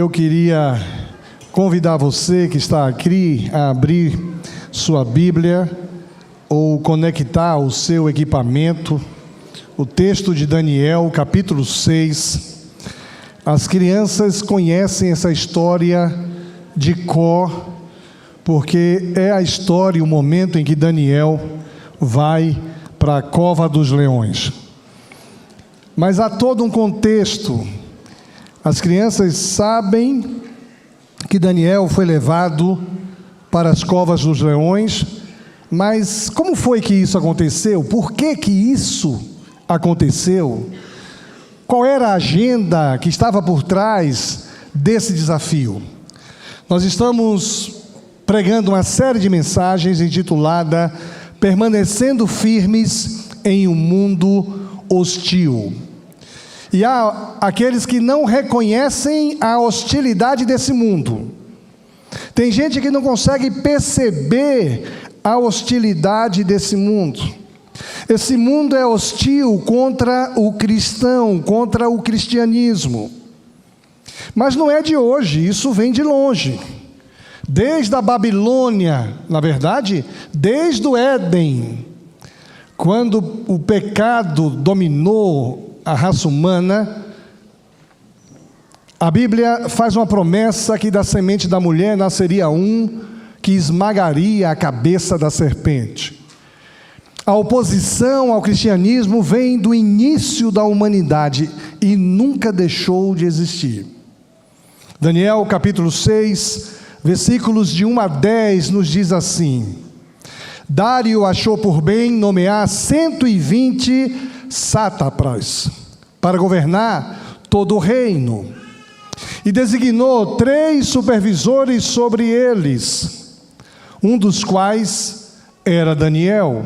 Eu queria convidar você que está aqui a abrir sua Bíblia ou conectar o seu equipamento, o texto de Daniel, capítulo 6. As crianças conhecem essa história de cor, porque é a história, o momento em que Daniel vai para a cova dos leões. Mas há todo um contexto. As crianças sabem que Daniel foi levado para as covas dos leões, mas como foi que isso aconteceu? Por que que isso aconteceu? Qual era a agenda que estava por trás desse desafio? Nós estamos pregando uma série de mensagens intitulada Permanecendo Firmes em um Mundo Hostil. E há aqueles que não reconhecem a hostilidade desse mundo. Tem gente que não consegue perceber a hostilidade desse mundo. Esse mundo é hostil contra o cristão, contra o cristianismo. Mas não é de hoje, isso vem de longe. Desde a Babilônia, na verdade, desde o Éden, quando o pecado dominou a raça humana, a Bíblia faz uma promessa que da semente da mulher nasceria um que esmagaria a cabeça da serpente. A oposição ao cristianismo vem do início da humanidade e nunca deixou de existir. Daniel capítulo 6, versículos de 1 a 10 nos diz assim: Dário achou por bem nomear 120 sátrapas para governar todo o reino, e designou 3 supervisores sobre eles, um dos quais era Daniel.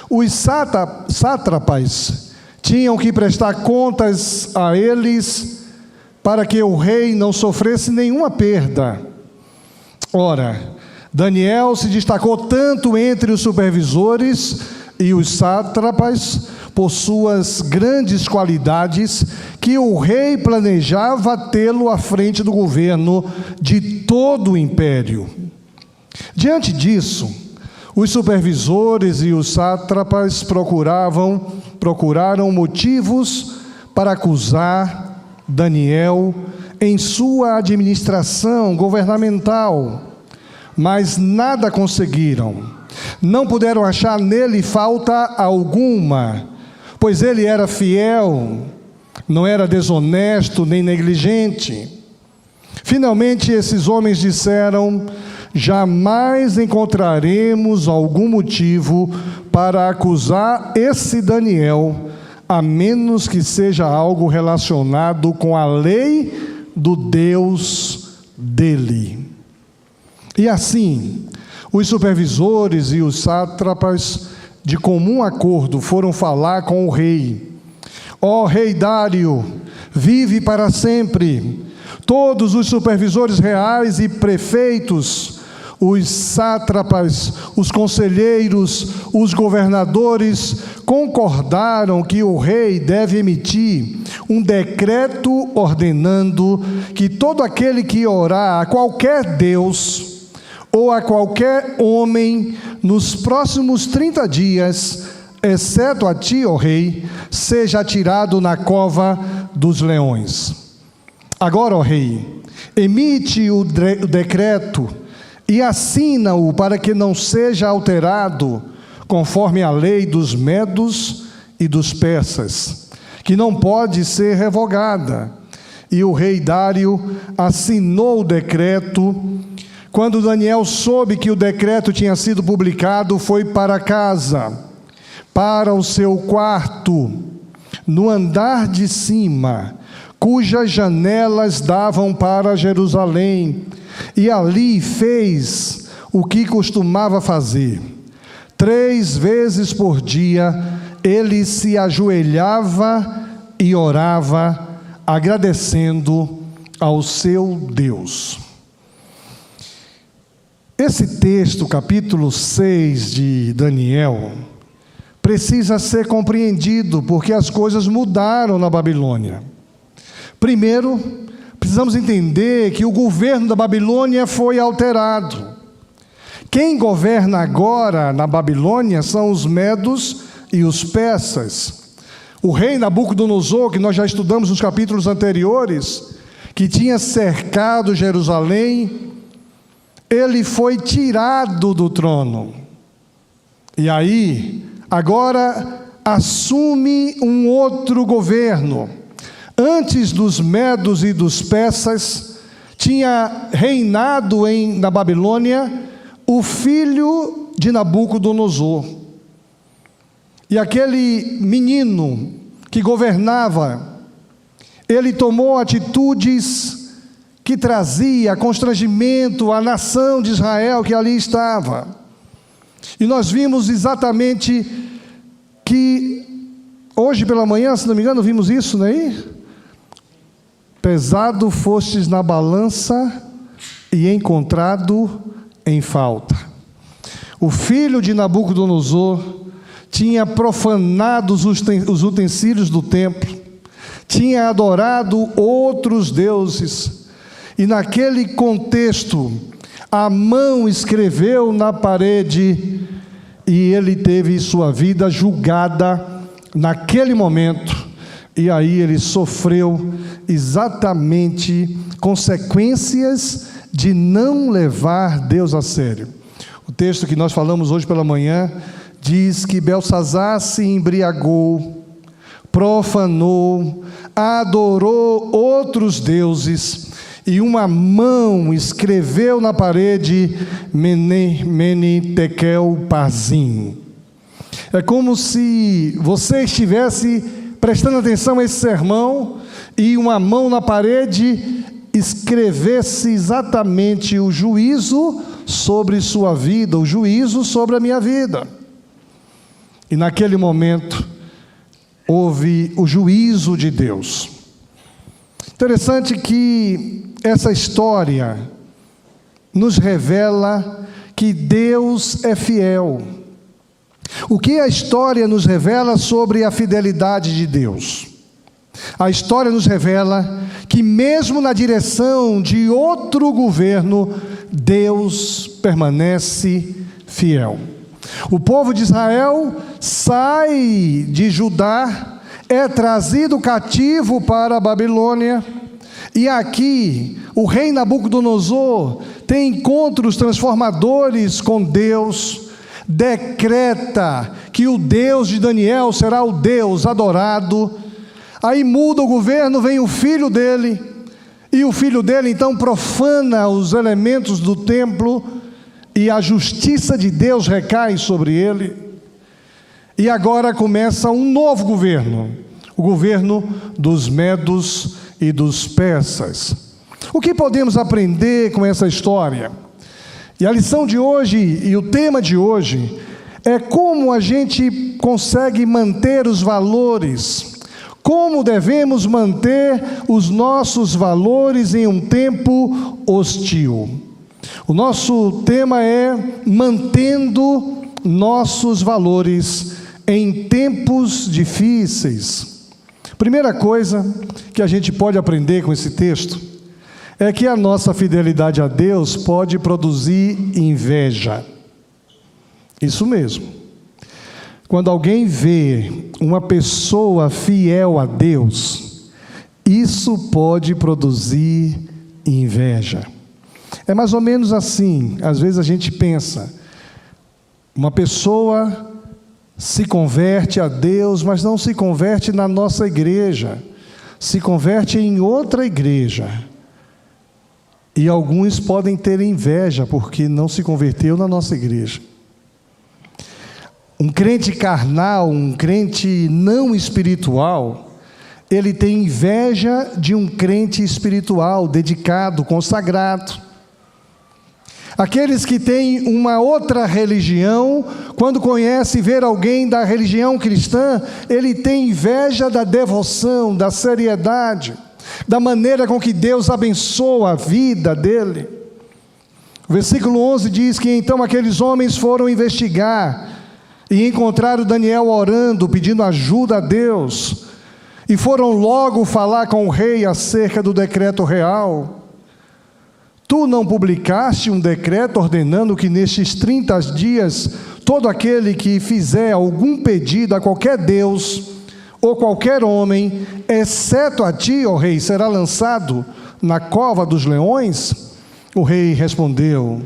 Os sátrapas tinham que prestar contas a eles para que o rei não sofresse nenhuma perda. Ora, Daniel se destacou tanto entre os supervisores e os sátrapas por suas grandes qualidades, que o rei planejava tê-lo à frente do governo de todo o império. Diante disso, os supervisores e os sátrapas procuraram motivos para acusar Daniel em sua administração governamental, mas nada conseguiram. Não puderam achar nele falta alguma, pois ele era fiel, não era desonesto nem negligente. Finalmente esses homens disseram: jamais encontraremos algum motivo para acusar esse Daniel, a menos que seja algo relacionado com a lei do Deus dele. E assim, os supervisores e os sátrapas, de comum acordo, foram falar com o rei. Ó rei Dário, vive para sempre. Todos os supervisores reais e prefeitos, os sátrapas, os conselheiros, os governadores, concordaram que o rei deve emitir um decreto ordenando que todo aquele que orar a qualquer Deus ou a qualquer homem nos próximos 30 dias, exceto a ti, ó rei, seja atirado na cova dos leões. Agora, ó rei, emite o decreto e assina-o para que não seja alterado, conforme a lei dos medos e dos persas, que não pode ser revogada. E o rei Dário assinou o decreto. Quando Daniel soube que o decreto tinha sido publicado, foi para casa, para o seu quarto, no andar de cima, cujas janelas davam para Jerusalém, e ali fez o que costumava fazer. 3 vezes por dia, ele se ajoelhava e orava, agradecendo ao seu Deus. Esse texto, capítulo 6 de Daniel, precisa ser compreendido, porque as coisas mudaram na Babilônia. Primeiro, precisa precisamos entender que o governo da Babilônia foi alterado. Quem governa agora na Babilônia são os medos e os persas. O rei Nabucodonosor, que nós já estudamos nos capítulos anteriores, que tinha cercado Jerusalém, ele foi tirado do trono. E aí, agora assume um outro governo. Antes dos medos e dos persas, tinha reinado na Babilônia o filho de Nabucodonosor. E aquele menino que governava, ele tomou atitudes que trazia constrangimento à nação de Israel que ali estava. E nós vimos exatamente que, hoje pela manhã, se não me engano, vimos isso, não é aí? Pesado fostes na balança e encontrado em falta. O filho de Nabucodonosor tinha profanado os utensílios do templo, tinha adorado outros deuses, e naquele contexto, Amão escreveu na parede, e ele teve sua vida julgada naquele momento, e aí ele sofreu exatamente consequências de não levar Deus a sério. O texto que nós falamos hoje pela manhã diz que Belsazar se embriagou, profanou, adorou outros deuses, e uma mão escreveu na parede Mene, Tekel, Parzim. É como se você estivesse prestando atenção a esse sermão e uma mão na parede escrevesse exatamente o juízo sobre sua vida, o juízo sobre a minha vida. E naquele momento houve o juízo de Deus. Interessante que essa história nos revela que Deus é fiel. O que a história nos revela sobre a fidelidade de Deus? A história nos revela que mesmo na direção de outro governo, Deus permanece fiel. O povo de Israel sai de Judá, é trazido cativo para a Babilônia, e aqui o rei Nabucodonosor tem encontros transformadores com Deus, decreta que o Deus de Daniel será o Deus adorado. Aí muda o governo, vem o filho dele, e o filho dele então profana os elementos do templo, e a justiça de Deus recai sobre ele. E agora começa um novo governo, o governo dos medos e dos persas. O que podemos aprender com essa história? E a lição de hoje, e o tema de hoje, é como a gente consegue manter os valores, como devemos manter os nossos valores em um tempo hostil. O nosso tema é mantendo nossos valores em tempos difíceis. Primeira coisa que a gente pode aprender com esse texto é que a nossa fidelidade a Deus pode produzir inveja. Isso mesmo. Quando alguém vê uma pessoa fiel a Deus, isso pode produzir inveja. É mais ou menos assim, às vezes a gente pensa, uma pessoa se converte a Deus, mas não se converte na nossa igreja, se converte em outra igreja. E alguns podem ter inveja porque não se converteu na nossa igreja. Um crente carnal, um crente não espiritual, ele tem inveja de um crente espiritual, dedicado, consagrado. Aqueles que têm uma outra religião, quando conhece ver alguém da religião cristã, ele tem inveja da devoção, da seriedade, da maneira com que Deus abençoa a vida dele. O versículo 11 diz que então aqueles homens foram investigar e encontraram Daniel orando, pedindo ajuda a Deus. e foram logo falar com o rei acerca do decreto real. Tu não publicaste um decreto ordenando que nestes 30 dias todo aquele que fizer algum pedido a qualquer Deus ou qualquer homem, exceto a ti, ó rei, será lançado na cova dos leões? O rei respondeu: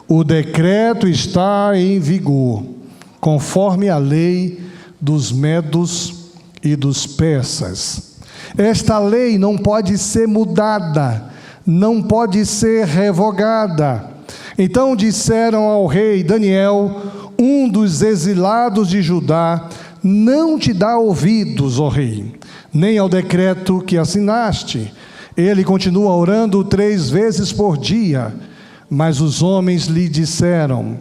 o decreto está em vigor, conforme a lei dos medos e dos persas. Esta lei não pode ser mudada, não pode ser revogada. Então disseram ao rei: Daniel, um dos exilados de Judá, não te dá ouvidos, ó rei, nem ao decreto que assinaste. Ele continua orando 3 vezes por dia. Mas os homens lhe disseram: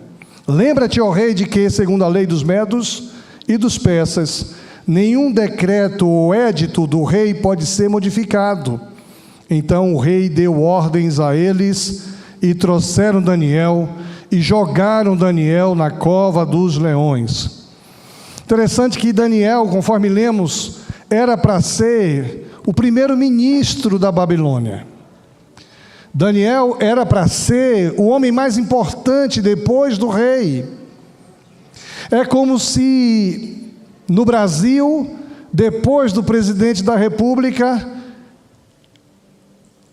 lembra-te, ó rei, de que, segundo a lei dos medos e dos persas, nenhum decreto ou édito do rei pode ser modificado. Então o rei deu ordens a eles e trouxeram Daniel e jogaram Daniel na cova dos leões. Interessante que Daniel, conforme lemos, era para ser o primeiro-ministro da Babilônia. Daniel era para ser o homem mais importante depois do rei. É como se no Brasil, depois do presidente da República,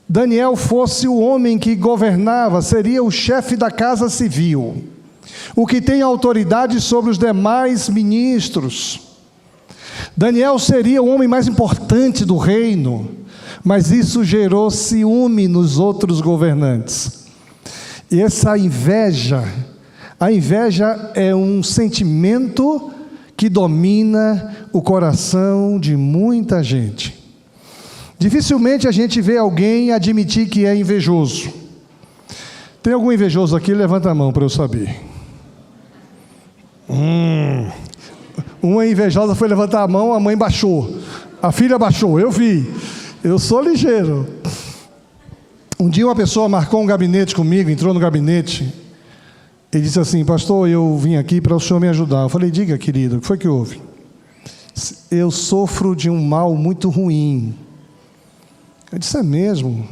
Daniel fosse o homem que governava, seria o chefe da Casa Civil, o que tem autoridade sobre os demais ministros. Daniel seria o homem mais importante do reino, mas isso gerou ciúme nos outros governantes. E essa inveja, a inveja é um sentimento que domina o coração de muita gente. Dificilmente a gente vê alguém admitir que é invejoso. Tem algum invejoso aqui? Levanta a mão para eu saber. Uma invejosa foi levantar a mão, a mãe baixou. A filha baixou, eu vi. Eu sou ligeiro. Um dia uma pessoa marcou um gabinete comigo, entrou no gabinete e disse assim: pastor, eu vim aqui para o senhor me ajudar. Eu falei: diga, querido, o que foi que houve? Eu sofro de um mal muito ruim. Eu disse: é mesmo?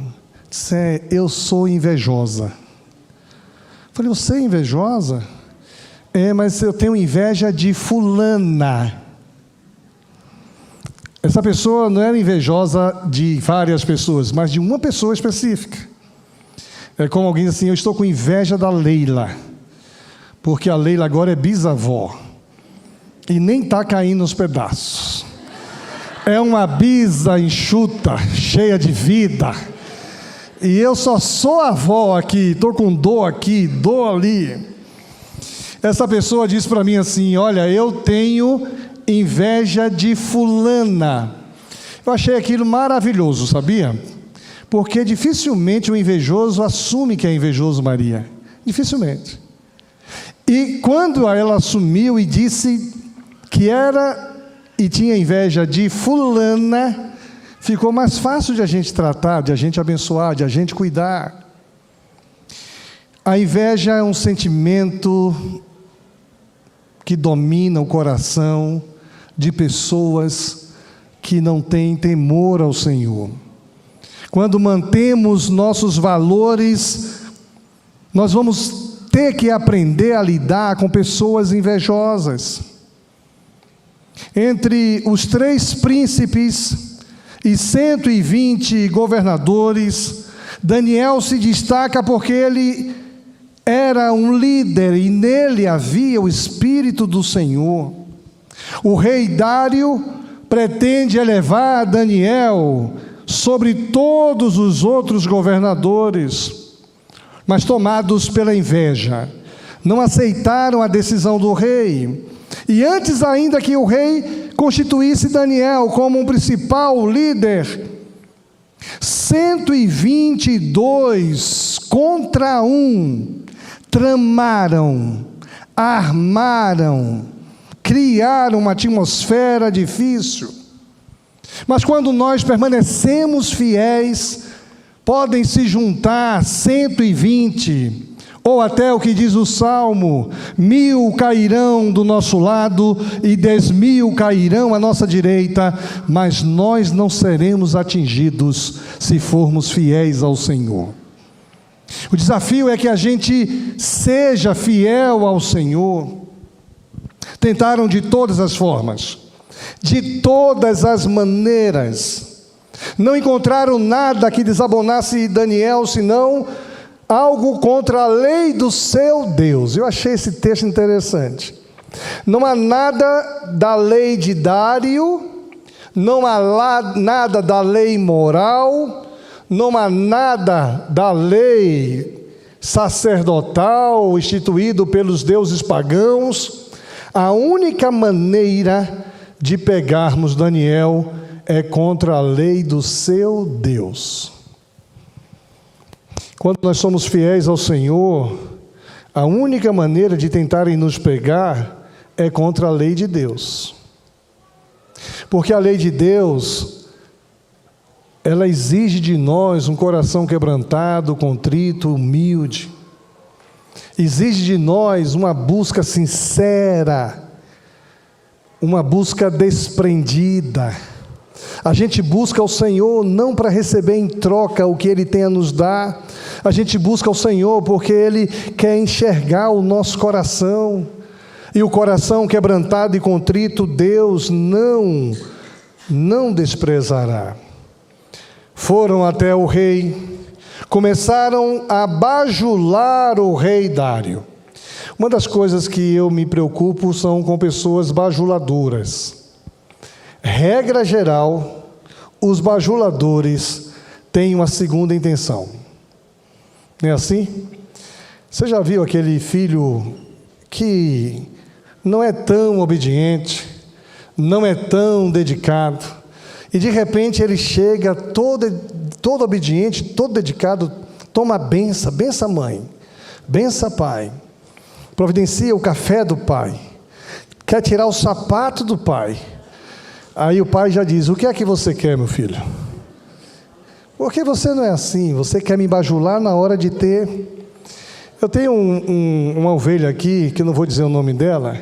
Disse: eu sou invejosa. Eu falei: você é invejosa? É, mas eu tenho inveja de fulana. Essa pessoa não era invejosa de várias pessoas, mas de uma pessoa específica. É como alguém diz assim: eu estou com inveja da Leila, porque a Leila agora é bisavó, e nem está caindo nos pedaços. É uma bisa enxuta, cheia de vida, e eu só sou avó aqui, estou com dor aqui, dor ali. Essa pessoa disse para mim assim: olha, eu tenho inveja de fulana. Eu achei aquilo maravilhoso, sabia? Porque dificilmente o invejoso assume que é invejoso, Maria. Dificilmente. E quando ela assumiu e disse que era e tinha inveja de fulana, ficou mais fácil de a gente tratar, de a gente abençoar, de a gente cuidar. A inveja é um sentimento que domina o coração de pessoas que não têm temor ao Senhor. Quando mantemos nossos valores, nós vamos ter que aprender a lidar com pessoas invejosas. Entre os 3 príncipes e 120 governadores, Daniel se destaca porque ele era um líder e nele havia o Espírito do Senhor. O rei Dário pretende elevar Daniel sobre todos os outros governadores, mas tomados pela inveja, não aceitaram a decisão do rei. E antes ainda que o rei constituísse Daniel como um principal líder, 122 contra 1 tramaram, armaram, criaram uma atmosfera difícil. Mas quando nós permanecemos fiéis, podem se juntar 120 Ou até o que diz o Salmo: 1000 cairão do nosso lado e 10.000 cairão à nossa direita, mas nós não seremos atingidos se formos fiéis ao Senhor. O desafio é que a gente seja fiel ao Senhor. Tentaram de todas as formas, de todas as maneiras. Não encontraram nada que desabonasse Daniel, senão algo contra a lei do seu Deus. Eu achei esse texto interessante. Não há nada da lei de Dário, não há nada da lei moral, não há nada da lei sacerdotal instituído pelos deuses pagãos. A única maneira de pegarmos Daniel é contra a lei do seu Deus. Quando nós somos fiéis ao Senhor, a única maneira de tentarem nos pegar é contra a lei de Deus. Porque a lei de Deus, ela exige de nós um coração quebrantado, contrito, humilde. Exige de nós uma busca sincera, uma busca desprendida. A gente busca o Senhor não para receber em troca o que Ele tem a nos dar. A gente busca o Senhor porque Ele quer enxergar o nosso coração. E o coração quebrantado e contrito, Deus não desprezará. Foram até o rei, começaram a bajular o rei Dário. Uma das coisas que eu me preocupo são com pessoas bajuladoras. Regra geral, os bajuladores têm uma segunda intenção. Não é assim? Você já viu aquele filho que não é tão obediente, não é tão dedicado, e de repente ele chega todo obediente, todo dedicado, toma a benção, benção mãe, benção pai, providencia o café do pai, quer tirar o sapato do pai. Aí o pai já diz: o que é que você quer, meu filho? Porque você não é assim, você quer me bajular na hora de ter. Eu tenho uma ovelha aqui, que eu não vou dizer o nome dela,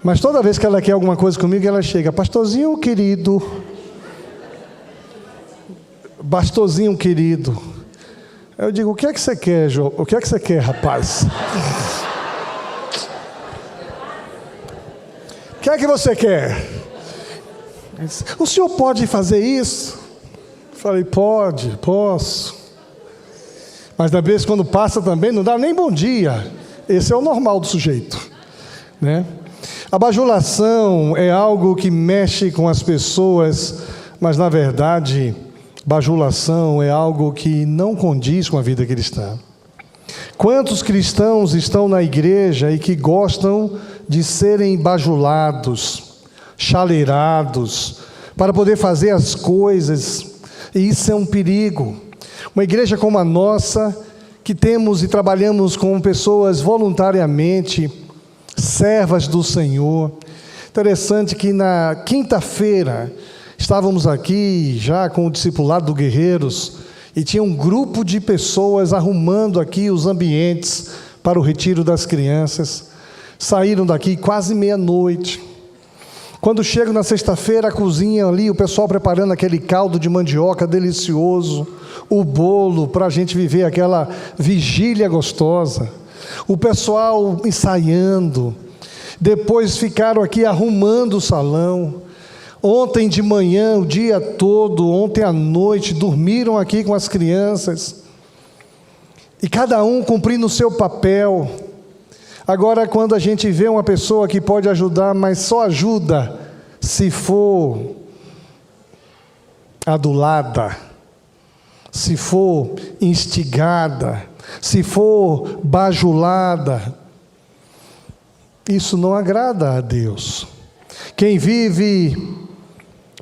mas toda vez que ela quer alguma coisa comigo, ela chega: pastorzinho querido, pastorzinho querido. Eu digo: o que é que você quer, João? O que é que você quer, rapaz? O que é que você quer? O senhor pode fazer isso? Eu falei: pode, posso. Mas da vez quando passa também, não dá nem bom dia. Esse é o normal do sujeito, né? A bajulação é algo que mexe com as pessoas, mas na verdade, bajulação é algo que não condiz com a vida cristã. Quantos cristãos estão na igreja e que gostam de serem bajulados, chaleirados, para poder fazer as coisas, e isso é um perigo. Uma igreja como a nossa, que temos e trabalhamos com pessoas voluntariamente, servas do Senhor. Interessante que na quinta-feira, estávamos aqui já com o discipulado do Guerreiros, e tinha um grupo de pessoas arrumando aqui os ambientes para o retiro das crianças. Saíram daqui quase meia-noite. Quando chego na sexta-feira, a cozinha ali, o pessoal preparando aquele caldo de mandioca delicioso, o bolo para a gente viver aquela vigília gostosa, o pessoal ensaiando, depois ficaram aqui arrumando o salão. Ontem de manhã, o dia todo, ontem à noite, dormiram aqui com as crianças, e cada um cumprindo o seu papel. Agora, quando a gente vê uma pessoa que pode ajudar, mas só ajuda se for adulada, se for instigada, se for bajulada, isso não agrada a Deus. Quem vive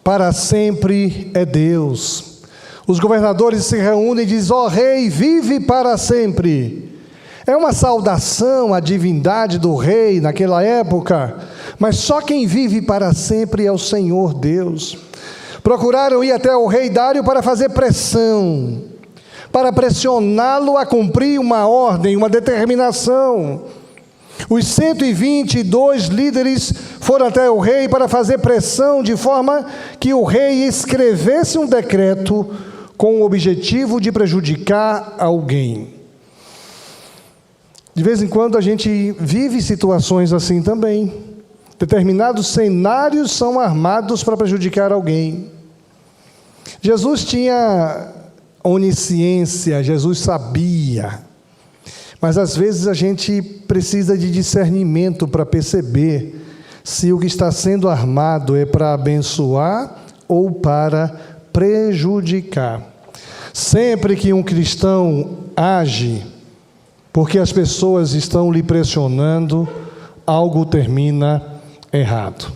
para sempre é Deus. Os governadores se reúnem e dizem: ó rei, vive para sempre. É uma saudação à divindade do rei naquela época, mas só quem vive para sempre é o Senhor Deus. Procuraram ir até o rei Dário para fazer pressão, para pressioná-lo a cumprir uma ordem, uma determinação. Os 122 líderes foram até o rei para fazer pressão, de forma que o rei escrevesse um decreto com o objetivo de prejudicar alguém. De vez em quando a gente vive situações assim também. Determinados cenários são armados para prejudicar alguém. Jesus tinha onisciência, Jesus sabia. Mas às vezes a gente precisa de discernimento para perceber se o que está sendo armado é para abençoar ou para prejudicar. Sempre que um cristão age porque as pessoas estão lhe pressionando, algo termina errado.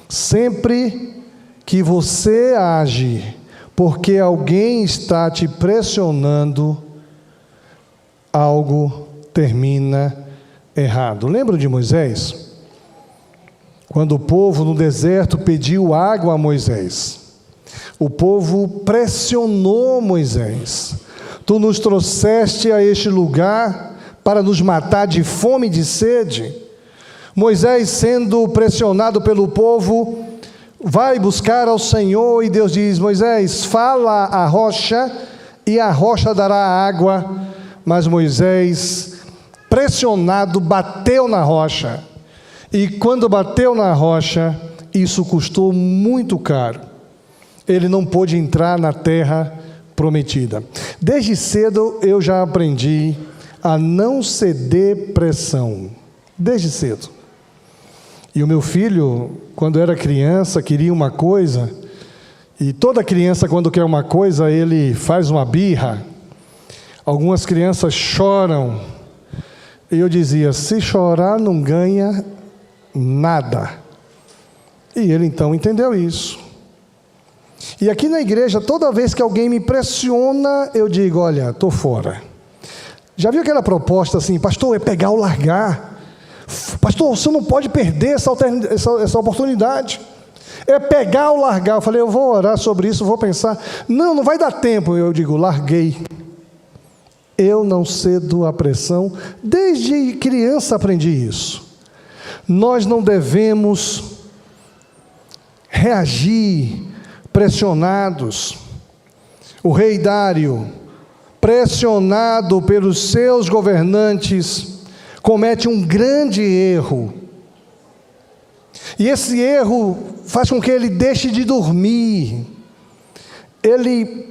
Sempre que você age porque alguém está te pressionando, algo termina errado. Lembra de Moisés? Quando o povo no deserto pediu água a Moisés, o povo pressionou Moisés. Tu nos trouxeste a este lugar para nos matar de fome e de sede. Moisés, sendo pressionado pelo povo, vai buscar ao Senhor e Deus diz: Moisés, fala à rocha e a rocha dará água. Mas Moisés, pressionado, bateu na rocha. E quando bateu na rocha, isso custou muito caro. Ele não pôde entrar na terra prometida. Desde cedo eu já aprendi a não ceder pressão. Desde cedo. E o meu filho, quando era criança, queria uma coisa. E toda criança, quando quer uma coisa, ele faz uma birra. Algumas crianças choram. E eu dizia: se chorar não ganha nada. E ele então entendeu isso. E aqui na igreja, toda vez que alguém me pressiona, eu digo: olha, estou fora. Já viu aquela proposta assim: pastor, é pegar ou largar? Pastor, você não pode perder essa oportunidade. É pegar ou largar. Eu falei: eu vou orar sobre isso, vou pensar. Não vai dar tempo. Eu digo: larguei. Eu não cedo à pressão. Desde criança aprendi isso. Nós não devemos reagir pressionados. O rei Dário, pressionado pelos seus governantes, comete um grande erro. E esse erro faz com que ele deixe de dormir. Ele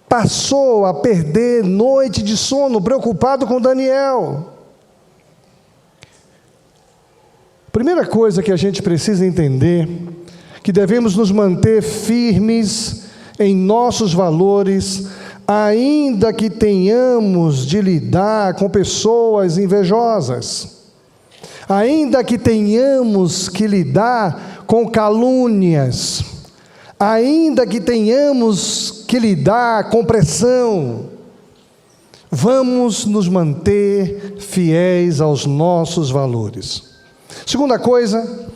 passou a perder noite de sono, preocupado com Daniel. Primeira coisa que a gente precisa entender, que devemos nos manter firmes em nossos valores, ainda que tenhamos de lidar com pessoas invejosas, ainda que tenhamos que lidar com calúnias, ainda que tenhamos que lidar com pressão, vamos nos manter fiéis aos nossos valores. Segunda coisa,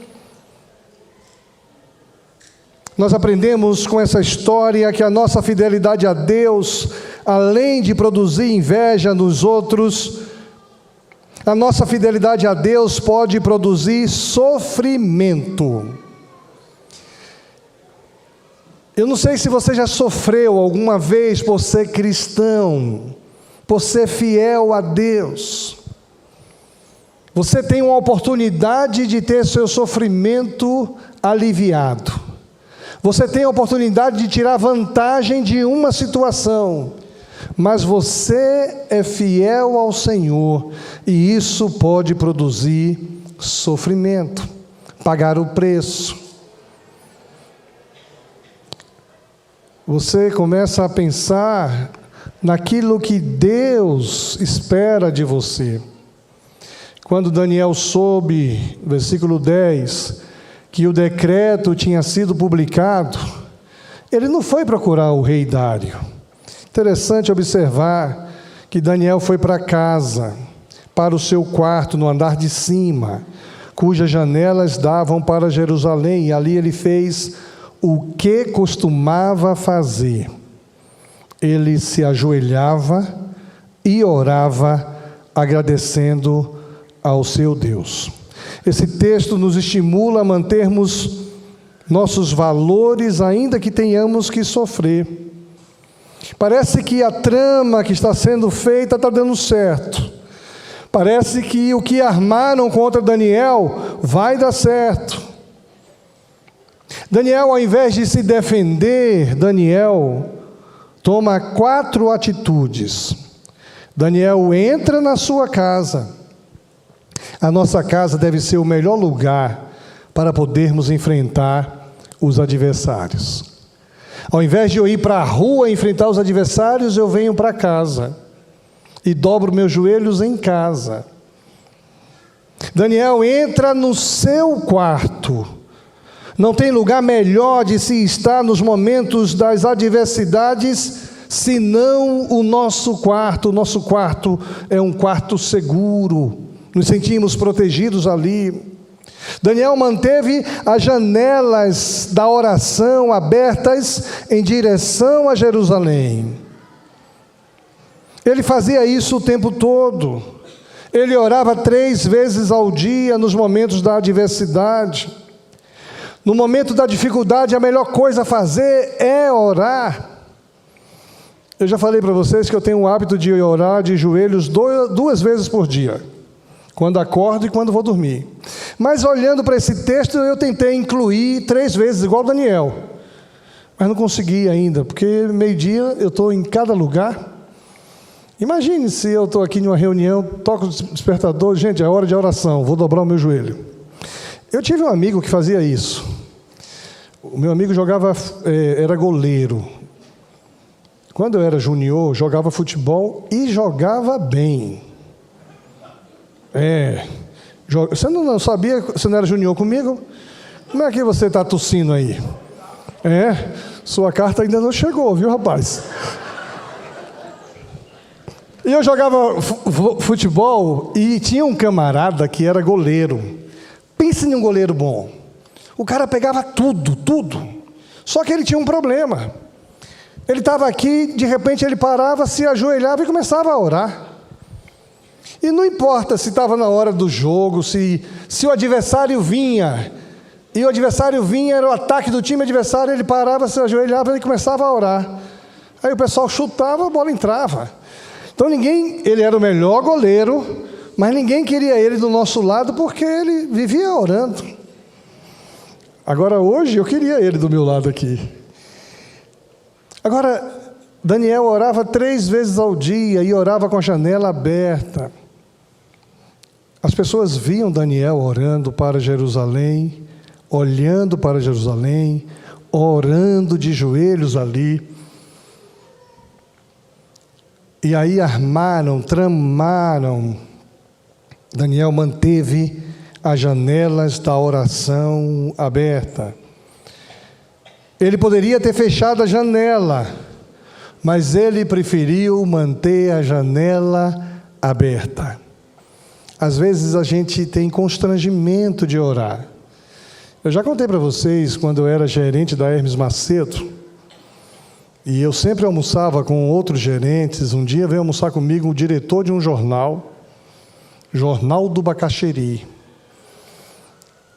nós aprendemos com essa história que a nossa fidelidade a Deus, além de produzir inveja nos outros, a nossa fidelidade a Deus pode produzir sofrimento. Eu não sei se você já sofreu alguma vez por ser cristão, por ser fiel a Deus. Você tem uma oportunidade de ter seu sofrimento aliviado. Você tem a oportunidade de tirar vantagem de uma situação, mas você é fiel ao Senhor, e isso pode produzir sofrimento, pagar o preço. Você começa a pensar naquilo que Deus espera de você. Quando Daniel soube, versículo 10, que o decreto tinha sido publicado, ele não foi procurar o rei Dário. Interessante observar que Daniel foi para casa, para o seu quarto no andar de cima, cujas janelas davam para Jerusalém, e ali ele fez o que costumava fazer: ele se ajoelhava e orava agradecendo ao seu Deus. Esse texto nos estimula a mantermos nossos valores, ainda que tenhamos que sofrer. Parece que a trama que está sendo feita está dando certo. Parece que o que armaram contra Daniel vai dar certo. Daniel, ao invés de se defender, Daniel toma 4 atitudes. Daniel entra na sua casa. A nossa casa deve ser o melhor lugar para podermos enfrentar os adversários. Ao invés de eu ir para a rua enfrentar os adversários, eu venho para casa e dobro meus joelhos em casa. Daniel entra no seu quarto. Não tem lugar melhor de se estar nos momentos das adversidades, senão o nosso quarto. O nosso quarto é um quarto seguro. Nos sentimos protegidos ali. Daniel manteve as janelas da oração abertas em direção a Jerusalém. Ele fazia isso o tempo todo. Ele orava 3 vezes ao dia nos momentos da adversidade. No momento da dificuldade, a melhor coisa a fazer é orar. Eu já falei para vocês que eu tenho o hábito de orar de joelhos 2 vezes por dia. Quando acordo e quando vou dormir. Mas olhando para esse texto, eu tentei incluir 3 vezes, igual Daniel. Mas não consegui ainda, porque meio-dia eu estou em cada lugar. Imagine se eu estou aqui em uma reunião, toco o despertador, gente, é hora de oração, vou dobrar o meu joelho. Eu tive um amigo que fazia isso. O meu amigo era goleiro. Quando eu era junior, jogava futebol e jogava bem. Você não sabia, você não era junior comigo? Como é que você está tossindo aí? Sua carta ainda não chegou, viu, rapaz? E eu jogava futebol e tinha um camarada que era goleiro. Pense em um goleiro bom. O cara pegava tudo. Só que ele tinha um problema. Ele estava aqui, de repente ele parava, se ajoelhava e começava a orar. E não importa se estava na hora do jogo, se o adversário vinha, e o adversário vinha, era o ataque do time adversário, ele parava, se ajoelhava e começava a orar. Aí o pessoal chutava, a bola entrava. Então ele era o melhor goleiro, mas ninguém queria ele do nosso lado porque ele vivia orando. Agora hoje eu queria ele do meu lado aqui. Agora, Daniel orava 3 vezes ao dia e orava com a janela aberta. As pessoas viam Daniel orando para Jerusalém, olhando para Jerusalém, orando de joelhos ali. E aí tramaram. Daniel manteve as janelas da oração aberta. Ele poderia ter fechado a janela, mas ele preferiu manter a janela aberta. Às vezes a gente tem constrangimento de orar. Eu já contei para vocês, quando eu era gerente da Hermes Macedo, e eu sempre almoçava com outros gerentes. Um dia veio almoçar comigo o diretor de um jornal, Jornal do Bacaxeri.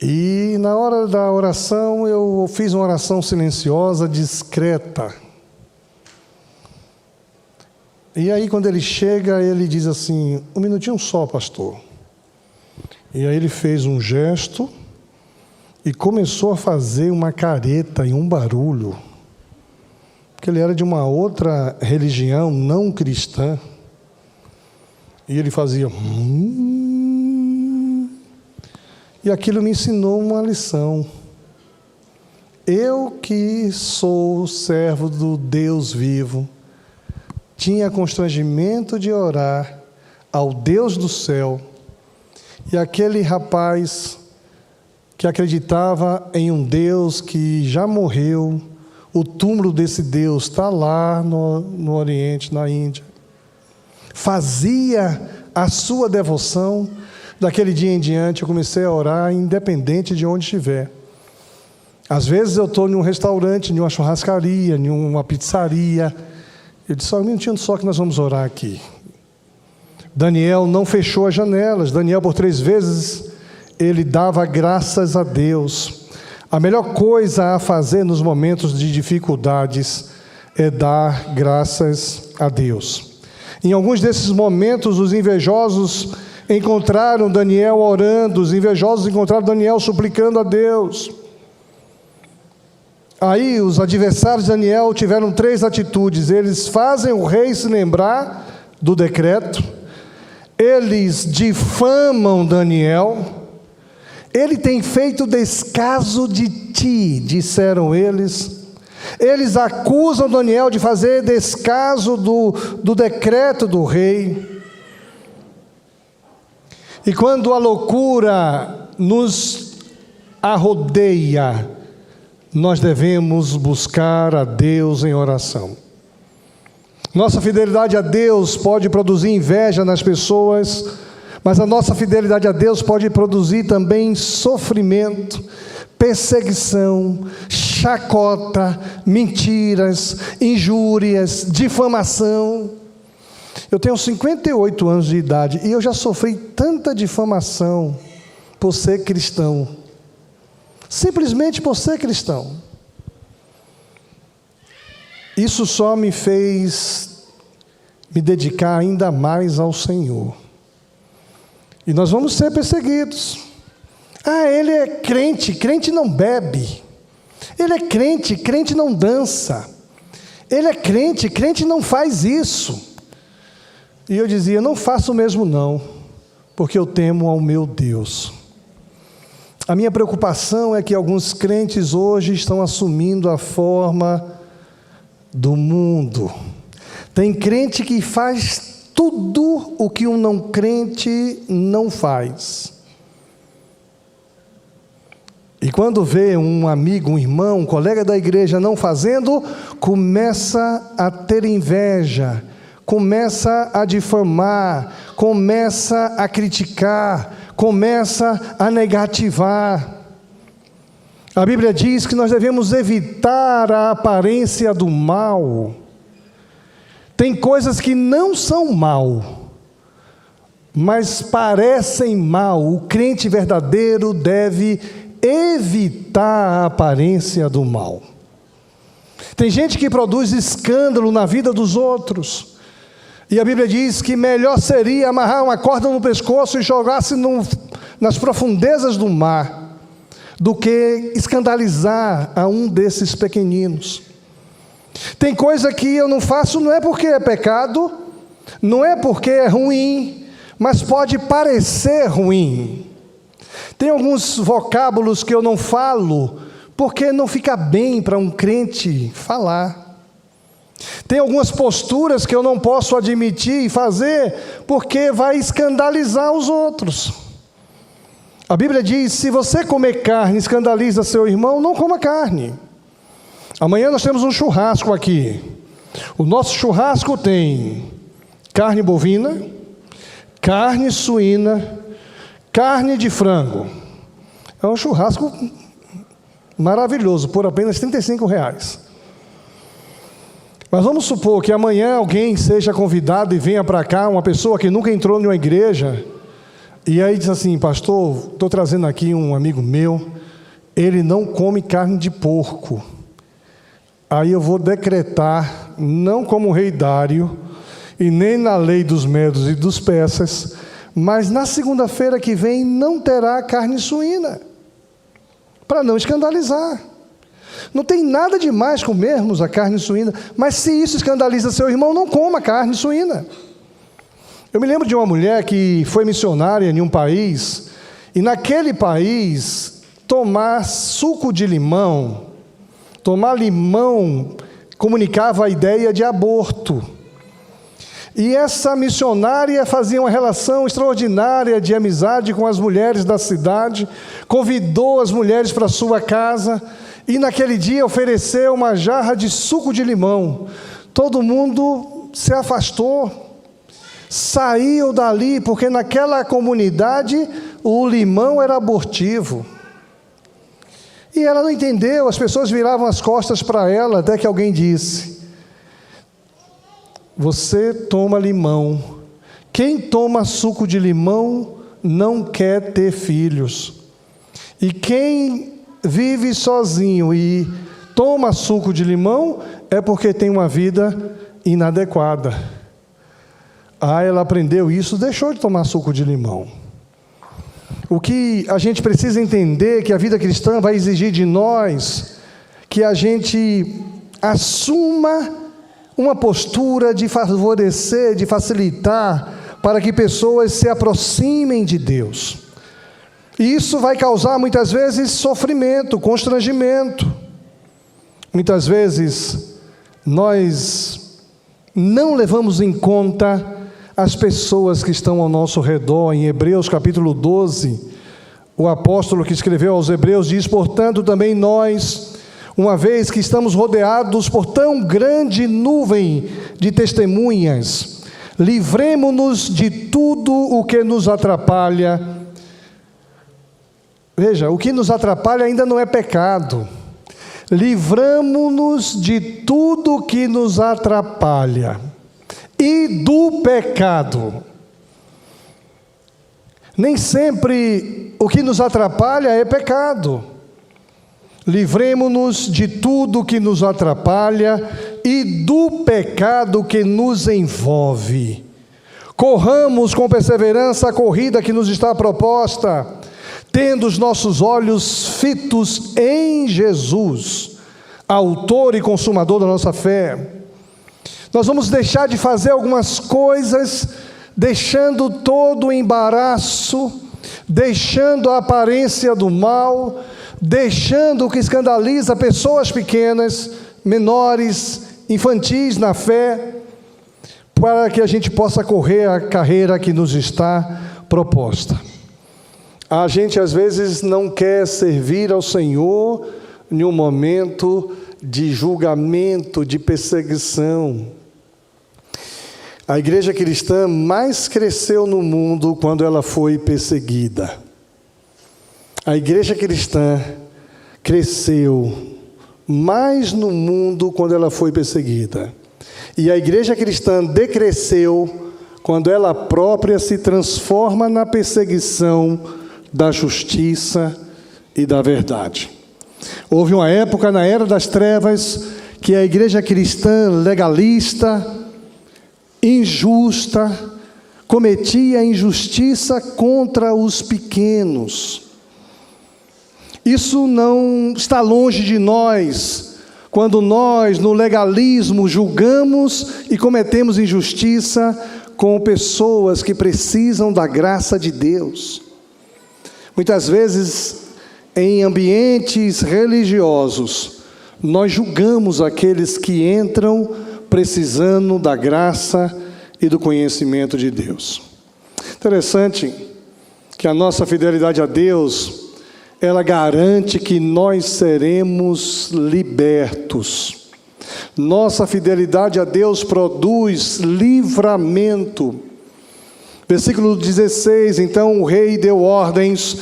E na hora da oração, eu fiz uma oração silenciosa, discreta. E aí, quando ele chega, ele diz assim: 1 minutinho só, pastor. E aí ele fez um gesto e começou a fazer uma careta e um barulho, porque ele era de uma outra religião não cristã. E ele fazia... E aquilo me ensinou uma lição. Eu que sou servo do Deus vivo, tinha constrangimento de orar ao Deus do céu, e aquele rapaz que acreditava em um Deus que já morreu, o túmulo desse Deus está lá no Oriente, na Índia, fazia a sua devoção. Daquele dia em diante eu comecei a orar independente de onde estiver. Às vezes eu estou em um restaurante, em uma churrascaria, em uma pizzaria, Eu disse, só um minutinho só que nós vamos orar aqui. Daniel não fechou as janelas. Daniel, por 3 vezes, ele dava graças a Deus. A melhor coisa a fazer nos momentos de dificuldades é dar graças a Deus. Em alguns desses momentos, os invejosos encontraram Daniel orando, os invejosos encontraram Daniel suplicando a Deus. Aí os adversários de Daniel tiveram 3 atitudes. Eles fazem o rei se lembrar do decreto, eles difamam Daniel. Ele tem feito descaso de ti, disseram eles. Eles acusam Daniel de fazer descaso do decreto do rei. E quando a loucura nos arrodeia, nós devemos buscar a Deus em oração. Nossa fidelidade a Deus pode produzir inveja nas pessoas, mas a nossa fidelidade a Deus pode produzir também sofrimento, perseguição, chacota, mentiras, injúrias, difamação. Eu tenho 58 anos de idade e eu já sofri tanta difamação por ser cristão. Simplesmente por ser cristão. Isso só me fez me dedicar ainda mais ao Senhor. E nós vamos ser perseguidos. Ele é crente, crente não bebe. Ele é crente, crente não dança. Ele é crente, crente não faz isso. E eu dizia, não faço mesmo não, porque eu temo ao meu Deus. A minha preocupação é que alguns crentes hoje estão assumindo a forma do mundo. Tem crente que faz tudo o que um não crente não faz. E quando vê um amigo, um irmão, um colega da igreja não fazendo, começa a ter inveja, começa a difamar, começa a criticar, começa a negativar. A Bíblia diz que nós devemos evitar a aparência do mal. Tem coisas que não são mal, mas parecem mal. O crente verdadeiro deve evitar a aparência do mal. Tem gente que produz escândalo na vida dos outros. E a Bíblia diz que melhor seria amarrar uma corda no pescoço e jogar-se nas profundezas do mar, do que escandalizar a um desses pequeninos. Tem coisa que eu não faço, não é porque é pecado, não é porque é ruim, mas pode parecer ruim. Tem alguns vocábulos que eu não falo, porque não fica bem para um crente falar. Tem algumas posturas que eu não posso admitir e fazer, porque vai escandalizar os outros. A Bíblia diz, se você comer carne escandaliza seu irmão, não coma carne. Amanhã nós temos um churrasco aqui. O nosso churrasco tem carne bovina, carne suína, carne de frango. É um churrasco maravilhoso, por apenas R$35. Mas vamos supor que amanhã alguém seja convidado e venha para cá, uma pessoa que nunca entrou em uma igreja, e aí diz assim, pastor, estou trazendo aqui um amigo meu, ele não come carne de porco. Aí eu vou decretar, não como o rei Dário, e nem na lei dos medos e dos persas, mas na segunda-feira que vem não terá carne suína, para não escandalizar. Não tem nada demais comermos a carne suína, mas se isso escandaliza seu irmão, não coma carne suína. Eu me lembro de uma mulher que foi missionária em um país, e naquele país, tomar suco de limão, tomar limão, comunicava a ideia de aborto. E essa missionária fazia uma relação extraordinária de amizade com as mulheres da cidade, convidou as mulheres para sua casa, e naquele dia ofereceu uma jarra de suco de limão. Todo mundo se afastou, saiu dali, porque naquela comunidade o limão era abortivo. E ela não entendeu, as pessoas viravam as costas para ela, até que alguém disse: Você toma limão. Quem toma suco de limão não quer ter filhos. E quem vive sozinho e toma suco de limão é porque tem uma vida inadequada. Ela aprendeu isso, deixou de tomar suco de limão. O que a gente precisa entender é que a vida cristã vai exigir de nós que a gente assuma uma postura de favorecer, de facilitar, para que pessoas se aproximem de Deus. E isso vai causar muitas vezes sofrimento, constrangimento. Muitas vezes nós não levamos em conta as pessoas que estão ao nosso redor. Em Hebreus capítulo 12, o apóstolo que escreveu aos Hebreus diz: portanto também nós, uma vez que estamos rodeados por tão grande nuvem de testemunhas, livremo-nos de tudo o que nos atrapalha. Veja, o que nos atrapalha ainda não é pecado. Livramo-nos de tudo o que nos atrapalha e do pecado. Nem sempre o que nos atrapalha é pecado. Livremo-nos de tudo que nos atrapalha e do pecado que nos envolve. Corramos com perseverança a corrida que nos está proposta, tendo os nossos olhos fitos em Jesus, autor e consumador da nossa fé. Nós vamos deixar de fazer algumas coisas, deixando todo o embaraço, deixando a aparência do mal, deixando o que escandaliza pessoas pequenas, menores, infantis na fé, para que a gente possa correr a carreira que nos está proposta. A gente às vezes não quer servir ao Senhor em um momento de julgamento, de perseguição. A igreja cristã mais cresceu no mundo quando ela foi perseguida. A igreja cristã cresceu mais no mundo quando ela foi perseguida. E a igreja cristã decresceu quando ela própria se transforma na perseguição da justiça e da verdade. Houve uma época na era das trevas que a igreja cristã legalista, injusta, cometia injustiça contra os pequenos. Isso não está longe de nós, quando nós, no legalismo, julgamos e cometemos injustiça com pessoas que precisam da graça de Deus. Muitas vezes, em ambientes religiosos, nós julgamos aqueles que entram precisando da graça e do conhecimento de Deus. Interessante que a nossa fidelidade a Deus, ela garante que nós seremos libertos. Nossa fidelidade a Deus produz livramento. Versículo 16, então o rei deu ordens,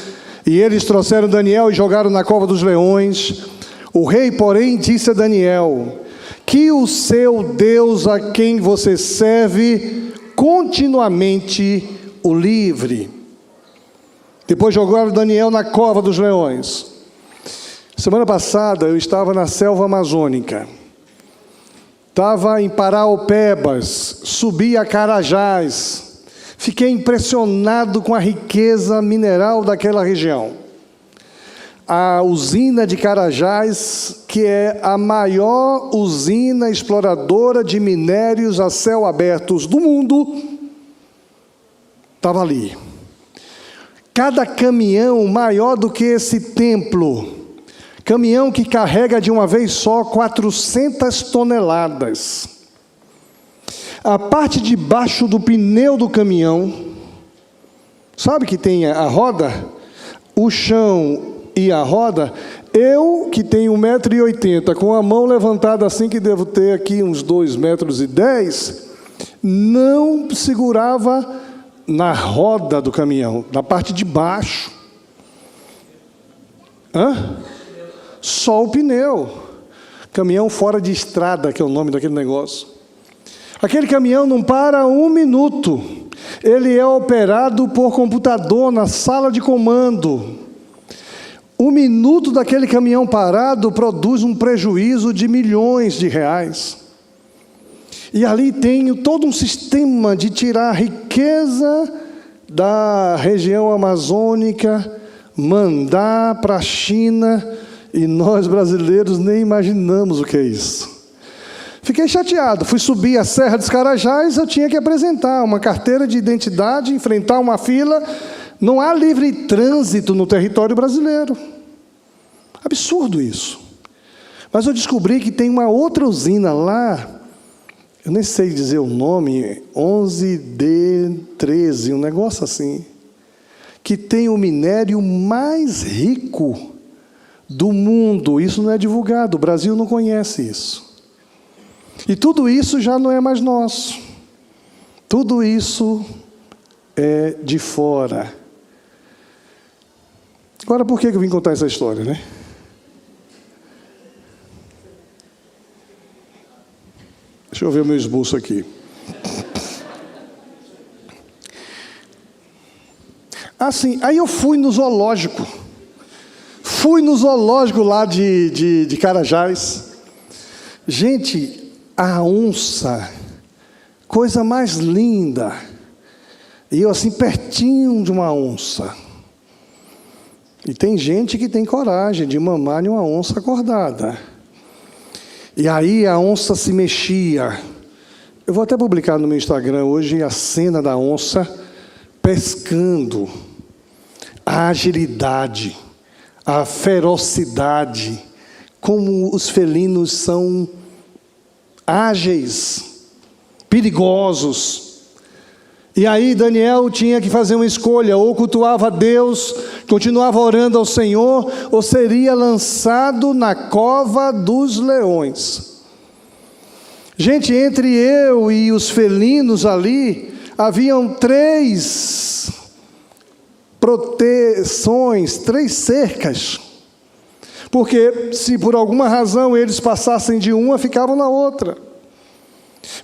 e eles trouxeram Daniel e jogaram na cova dos leões. O rei, porém, disse a Daniel: que o seu Deus, a quem você serve, continuamente o livre. Depois jogaram Daniel na cova dos leões. Semana passada eu estava na selva amazônica. Estava em Paraopebas, subi a Carajás. Fiquei impressionado com a riqueza mineral daquela região. A usina de Carajás, que é a maior usina exploradora de minérios a céu aberto do mundo, estava ali. Cada caminhão maior do que esse templo, caminhão que carrega de uma vez só 400 toneladas. A parte de baixo do pneu do caminhão, sabe que tem a roda? O chão e a roda, eu que tenho 1,80 m, com a mão levantada assim, que devo ter aqui uns 2,10 m, não segurava na roda do caminhão, na parte de baixo. Só o pneu. Caminhão fora de estrada, que é o nome daquele negócio. Aquele caminhão não para um minuto. Ele é operado por computador na sala de comando. Um minuto daquele caminhão parado produz um prejuízo de milhões de reais. E ali tem todo um sistema de tirar riqueza da região amazônica, mandar para a China, e nós brasileiros nem imaginamos o que é isso. Fiquei chateado, fui subir a Serra dos Carajás, eu tinha que apresentar uma carteira de identidade, enfrentar uma fila. Não há livre trânsito no território brasileiro. Absurdo isso. Mas eu descobri que tem uma outra usina lá, eu nem sei dizer o nome, 11D13, um negócio assim, que tem o minério mais rico do mundo. Isso não é divulgado, o Brasil não conhece isso. E tudo isso já não é mais nosso. Tudo isso é de fora. Agora, por que eu vim contar essa história, né? Deixa eu ver o meu esboço aqui. Assim, aí eu fui no zoológico. Fui no zoológico lá de Carajás. Gente, a onça, coisa mais linda. E eu assim, pertinho de uma onça. E tem gente que tem coragem de mamar em uma onça acordada. E aí a onça se mexia. Eu vou até publicar no meu Instagram hoje a cena da onça pescando. A agilidade, a ferocidade, como os felinos são ágeis, perigosos. E aí Daniel tinha que fazer uma escolha: ou cultuava a Deus, continuava orando ao Senhor, ou seria lançado na cova dos leões. Gente, entre eu e os felinos ali, haviam 3 proteções, 3 cercas. Porque se por alguma razão eles passassem de uma, ficavam na outra.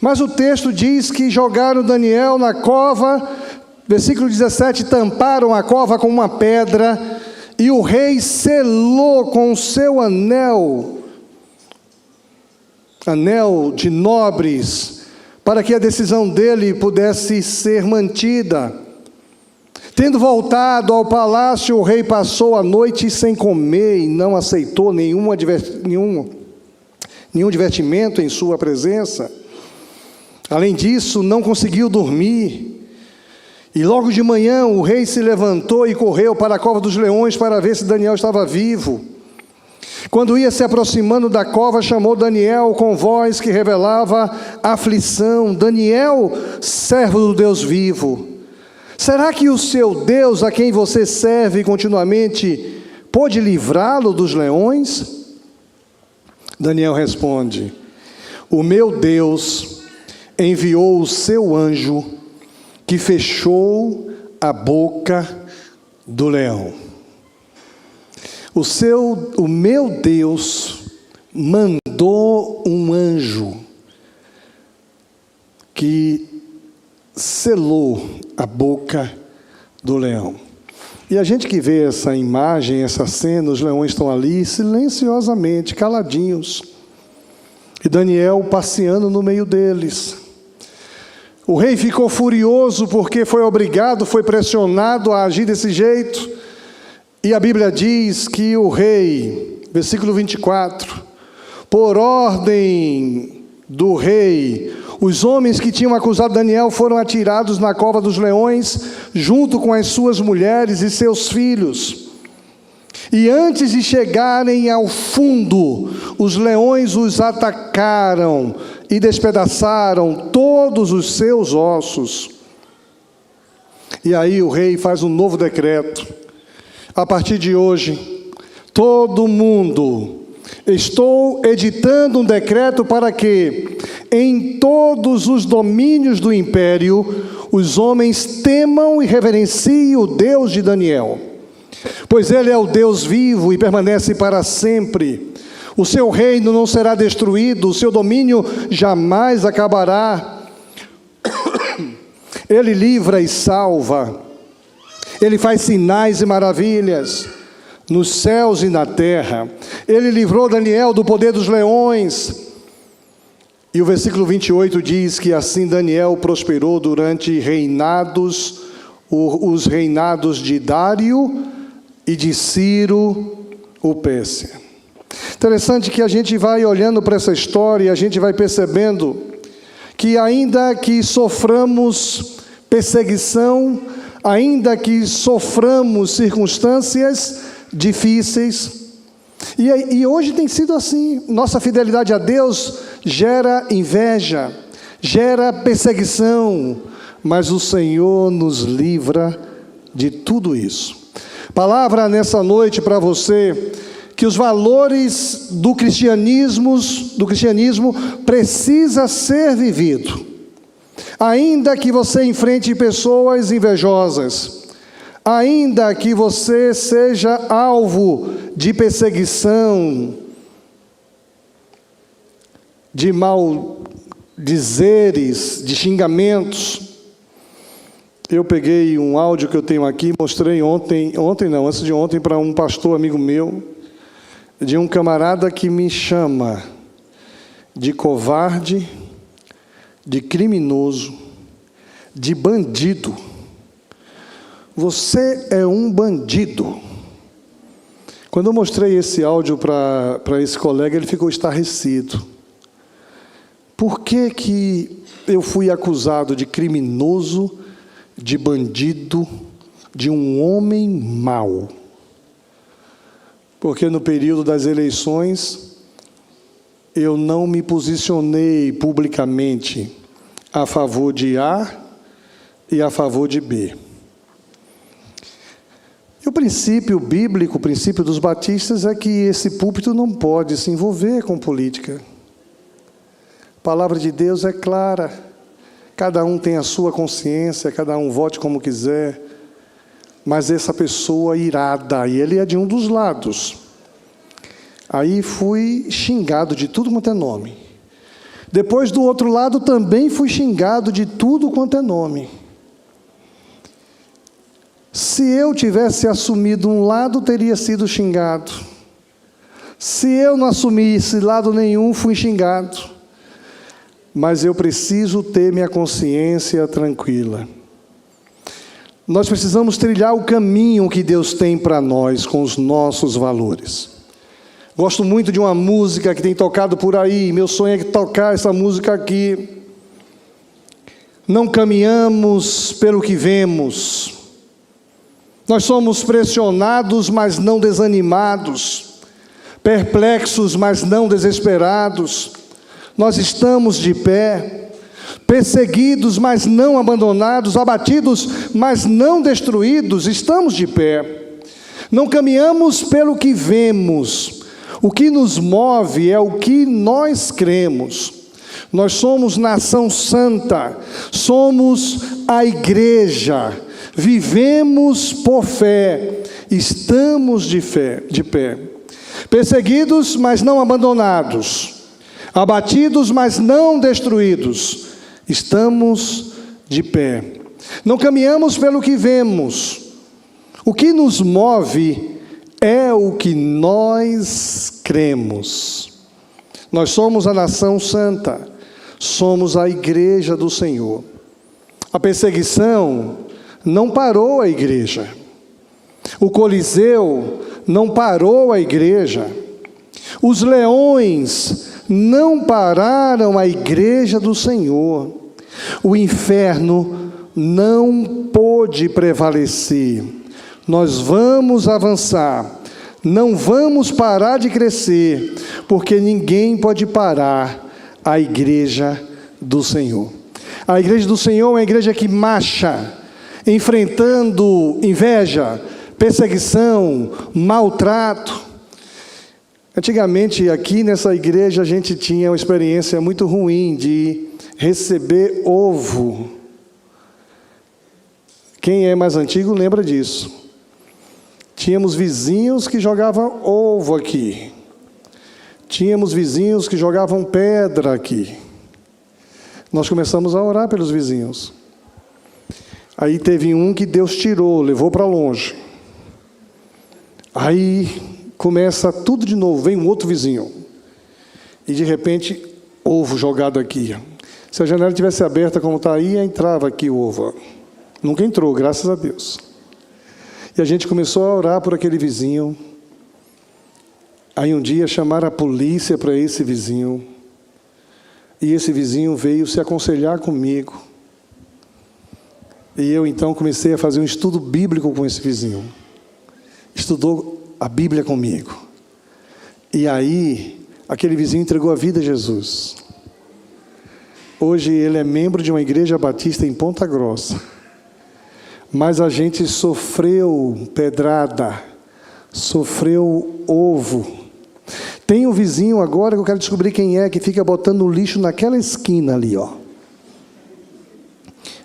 Mas o texto diz que jogaram Daniel na cova, versículo 17, tamparam a cova com uma pedra, e o rei selou com o seu anel de nobres, para que a decisão dele pudesse ser mantida. Tendo voltado ao palácio, o rei passou a noite sem comer e não aceitou nenhum divertimento em sua presença. Além disso, não conseguiu dormir. E logo de manhã o rei se levantou e correu para a cova dos leões para ver se Daniel estava vivo. Quando ia se aproximando da cova, chamou Daniel com voz que revelava aflição: Daniel, servo do Deus vivo, será que o seu Deus, a quem você serve continuamente, pôde livrá-lo dos leões? Daniel responde: o meu Deus enviou o seu anjo, que fechou a boca do leão. O meu Deus mandou um anjo que selou a boca do leão. E a gente que vê essa imagem, essa cena, os leões estão ali silenciosamente, caladinhos, e Daniel passeando no meio deles. O rei ficou furioso porque foi obrigado, foi pressionado a agir desse jeito. E a Bíblia diz que o rei, versículo 24, por ordem do rei, os homens que tinham acusado Daniel foram atirados na cova dos leões, junto com as suas mulheres e seus filhos. E antes de chegarem ao fundo, os leões os atacaram e despedaçaram todos os seus ossos. E aí o rei faz um novo decreto: a partir de hoje, todo mundo, estou editando um decreto para que, em todos os domínios do império, os homens temam e reverenciem o Deus de Daniel, pois ele é o Deus vivo e permanece para sempre. O seu reino não será destruído, o seu domínio jamais acabará. Ele livra e salva. Ele faz sinais e maravilhas nos céus e na terra. Ele livrou Daniel do poder dos leões. E o versículo 28 diz que assim Daniel prosperou durante reinados, os reinados de Dário e de Ciro o Pérsia. Interessante que a gente vai olhando para essa história e a gente vai percebendo que ainda que soframos perseguição, ainda que soframos circunstâncias difíceis, e hoje tem sido assim, nossa fidelidade a Deus gera inveja, gera perseguição, mas o Senhor nos livra de tudo isso. Palavra nessa noite para você, que os valores do cristianismo precisa ser vivido. Ainda que você enfrente pessoas invejosas, ainda que você seja alvo de perseguição, de maldizeres, de xingamentos. Eu peguei um áudio que eu tenho aqui, mostrei antes de ontem, para um pastor amigo meu, de um camarada que me chama de covarde, de criminoso, de bandido. Você é um bandido. Quando eu mostrei esse áudio para esse colega, ele ficou estarrecido. Por que eu fui acusado de criminoso, de bandido, de um homem mau? Porque no período das eleições, eu não me posicionei publicamente a favor de A e a favor de B. E o princípio bíblico, o princípio dos batistas é que esse púlpito não pode se envolver com política. A palavra de Deus é clara. Cada um tem a sua consciência, cada um vote como quiser. Mas essa pessoa irada, e ele é de um dos lados. Aí fui xingado de tudo quanto é nome. Depois do outro lado também fui xingado de tudo quanto é nome. Se eu tivesse assumido um lado, teria sido xingado. Se eu não assumisse lado nenhum, fui xingado. Mas eu preciso ter minha consciência tranquila. Nós precisamos trilhar o caminho que Deus tem para nós com os nossos valores. Gosto muito de uma música que tem tocado por aí. Meu sonho é tocar essa música aqui. Não caminhamos pelo que vemos. Nós somos pressionados, mas não desanimados. Perplexos, mas não desesperados. Nós estamos de pé. Perseguidos, mas não abandonados. Abatidos, mas não destruídos. Estamos de pé. Não caminhamos pelo que vemos. O que nos move é o que nós cremos. Nós somos nação santa. Somos a igreja. Vivemos por fé, estamos de pé, perseguidos, mas não abandonados, abatidos, mas não destruídos, estamos de pé. Não caminhamos pelo que vemos, o que nos move é o que nós cremos. Nós somos a nação santa, somos a igreja do Senhor. A perseguição não parou a igreja. O Coliseu não parou a igreja. Os leões não pararam a igreja do Senhor. O inferno não pôde prevalecer. Nós vamos avançar. Não vamos parar de crescer, porque ninguém pode parar a igreja do Senhor. A igreja do Senhor é uma igreja que marcha, enfrentando inveja, perseguição, maltrato. Antigamente, aqui nessa igreja, a gente tinha uma experiência muito ruim de receber ovo. Quem é mais antigo lembra disso. Tínhamos vizinhos que jogavam ovo aqui. Tínhamos vizinhos que jogavam pedra aqui. Nós começamos a orar pelos vizinhos. Aí teve um que Deus tirou, levou para longe. Aí começa tudo de novo, vem um outro vizinho. E de repente, ovo jogado aqui. Se a janela tivesse aberta como está aí, entrava aqui o ovo. Nunca entrou, graças a Deus. E a gente começou a orar por aquele vizinho. Aí um dia chamaram a polícia para esse vizinho. E esse vizinho veio se aconselhar comigo. E eu então comecei a fazer um estudo bíblico com esse vizinho. Estudou a Bíblia comigo. E aí, aquele vizinho entregou a vida a Jesus. Hoje ele é membro de uma igreja batista em Ponta Grossa. Mas a gente sofreu pedrada, sofreu ovo. Tem um vizinho agora que eu quero descobrir quem é, que fica botando lixo naquela esquina ali, ó.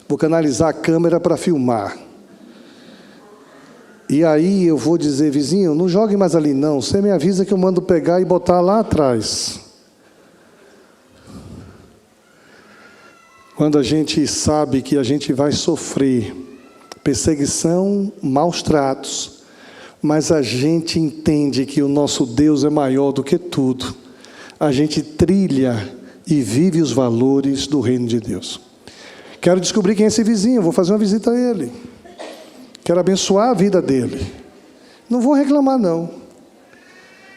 Vou canalizar a câmera para filmar. E aí eu vou dizer, vizinho, não jogue mais ali não, você me avisa que eu mando pegar e botar lá atrás. Quando a gente sabe que a gente vai sofrer perseguição, maus tratos, mas a gente entende que o nosso Deus é maior do que tudo, a gente trilha e vive os valores do reino de Deus. Quero descobrir quem é esse vizinho, vou fazer uma visita a ele. Quero abençoar a vida dele. Não vou reclamar, não.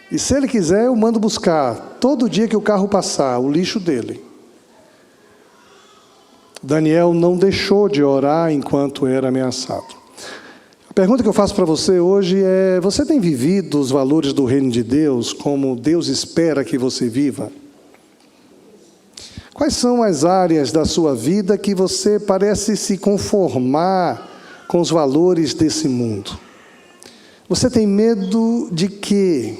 E se ele quiser, eu mando buscar, todo dia que o carro passar, o lixo dele. Daniel não deixou de orar enquanto era ameaçado. A pergunta que eu faço para você hoje é: você tem vivido os valores do reino de Deus como Deus espera que você viva? Quais são as áreas da sua vida que você parece se conformar com os valores desse mundo? Você tem medo de quê?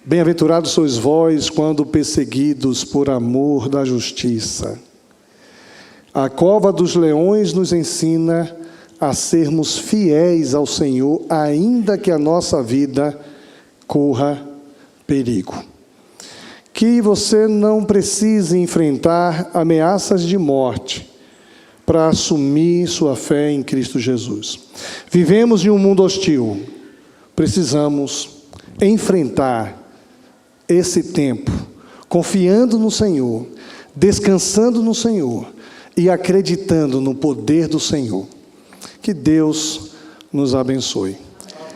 Bem-aventurados sois vós quando perseguidos por amor da justiça. A cova dos leões nos ensina a sermos fiéis ao Senhor, ainda que a nossa vida corra perigo. Que você não precise enfrentar ameaças de morte para assumir sua fé em Cristo Jesus. Vivemos em um mundo hostil. Precisamos enfrentar esse tempo, confiando no Senhor, descansando no Senhor e acreditando no poder do Senhor. Que Deus nos abençoe.